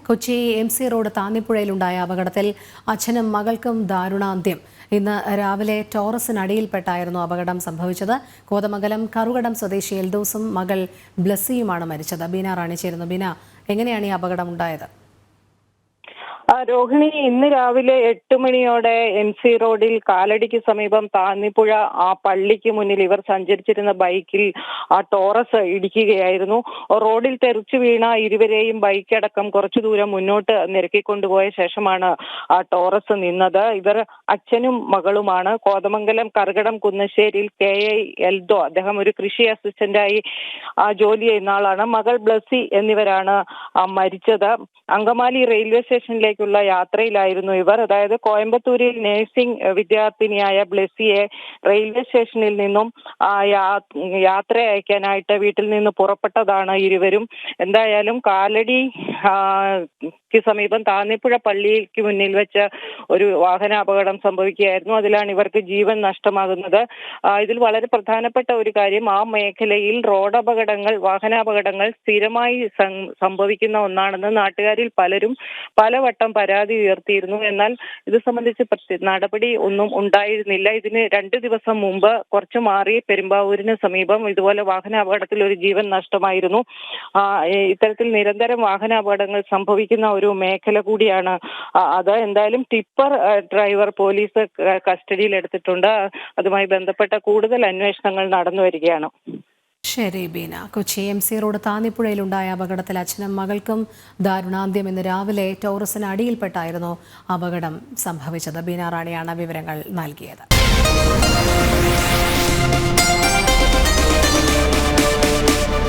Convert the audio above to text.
Kochi MC road താന്നിപ്പുഴയിലുണ്ടായ അപകടത്തിൽ അച്ഛനും മകൾക്കും ദാരുണാന്ത്യം. ഇന്ന് രാവിലെ ടോറസിനടിയിൽപ്പെട്ടായിരുന്നു അപകടം സംഭവിച്ചത്. കോതമംഗലം കറുകടം സ്വദേശി എൽദോസും മകൾ ബ്ലസ്സിയുമാണ് മരിച്ചത്. ബീന റാണി ചേരുന്നു. ബീന, എങ്ങനെയാണ് ഈ അപകടം ഉണ്ടായത്? രോഹിണി, ഇന്ന് രാവിലെ 8 മണിയോടെ MC റോഡിൽ കാലടിക്ക് സമീപം താന്നിപ്പുഴ ആ പള്ളിക്ക് മുന്നിൽ ഇവർ സഞ്ചരിച്ചിരുന്ന ബൈക്കിൽ ആ ടോറസ് ഇടിക്കുകയായിരുന്നു. റോഡിൽ തെറിച്ചു വീണ ഇരുവരെയും ബൈക്കടക്കം കുറച്ചു ദൂരം മുന്നോട്ട് നിരക്കിക്കൊണ്ടുപോയ ശേഷമാണ് ആ ടോറസ് നിന്നത്. ഇവർ അച്ഛനും മകളുമാണ്. കോതമംഗലം കറുകടം കുന്നശ്ശേരിയിൽ KI എൽദോ, അദ്ദേഹം ഒരു കൃഷി അസിസ്റ്റന്റായി ജോലി ചെയ്യുന്ന ആളാണ്. മകൾ ബ്ലസ്സി എന്നിവരാണ് മരിച്ചത്. അങ്കമാലി റെയിൽവേ സ്റ്റേഷനിലേക്കുള്ള യാത്രയിലായിരുന്നു ഇവർ. അതായത് കോയമ്പത്തൂരിൽ നഴ്സിംഗ് വിദ്യാർത്ഥിനിയായ ബ്ലസ്സിയെ റെയിൽവേ സ്റ്റേഷനിൽ നിന്നും യാത്ര അയക്കാനായിട്ട് വീട്ടിൽ നിന്ന് പുറപ്പെട്ടതാണ് ഇരുവരും. എന്തായാലും കാലടി സമീപം താന്നിപ്പുഴ പള്ളിക്ക് മുന്നിൽ വെച്ച് ഒരു വാഹനാപകടം സംഭവിക്കുകയായിരുന്നു. അതിലാണ് ഇവർക്ക് ജീവൻ നഷ്ടമാകുന്നത്. ഇതിൽ വളരെ പ്രധാനപ്പെട്ട ഒരു കാര്യം, ആ മേഖലയിൽ റോഡപകടങ്ങൾ, വാഹനാപകടങ്ങൾ സ്ഥിരമായി സംഭവിക്കുന്ന ഒന്നാണെന്ന് നാട്ടുകാരിൽ പലരും പലവട്ടം പരാതി ഉയർത്തിയിരുന്നു. എന്നാൽ ഇത് സംബന്ധിച്ച് നടപടി ഒന്നും ഉണ്ടായിരുന്നില്ല. ഇതിന് 2 ദിവസം മുമ്പ് കുറച്ചു മാറി പെരുമ്പാവൂരിന് സമീപം ഇതുപോലെ വാഹനാപകടത്തിൽ ഒരു ജീവൻ നഷ്ടമായിരുന്നു. ഇത്തരത്തിൽ നിരന്തരം വാഹനാപകടങ്ങൾ സംഭവിക്കുന്ന ഒരു മേഖല കൂടിയാണ് അത്. എന്തായാലും ടിപ്പർ ഡ്രൈവർ പോലീസ് കസ്റ്റഡിയിൽ എടുത്തിട്ടുണ്ട്. അതുമായി ബന്ധപ്പെട്ട കൂടുതൽ അന്വേഷണങ്ങൾ നടന്നു വരികയാണ്. ശരി ബീന. കൊച്ചി MC റോഡ് താന്നിപ്പുഴയിലുണ്ടായ അപകടത്തിൽ അച്ഛനും മകൾക്കും ദാരുണാന്ത്യം. ഇന്ന് രാവിലെ ടോറസിന് അടിയിൽപ്പെട്ടായിരുന്നു അപകടം സംഭവിച്ചത്. ബീന റാണിയാണ് വിവരങ്ങൾ നൽകിയത്.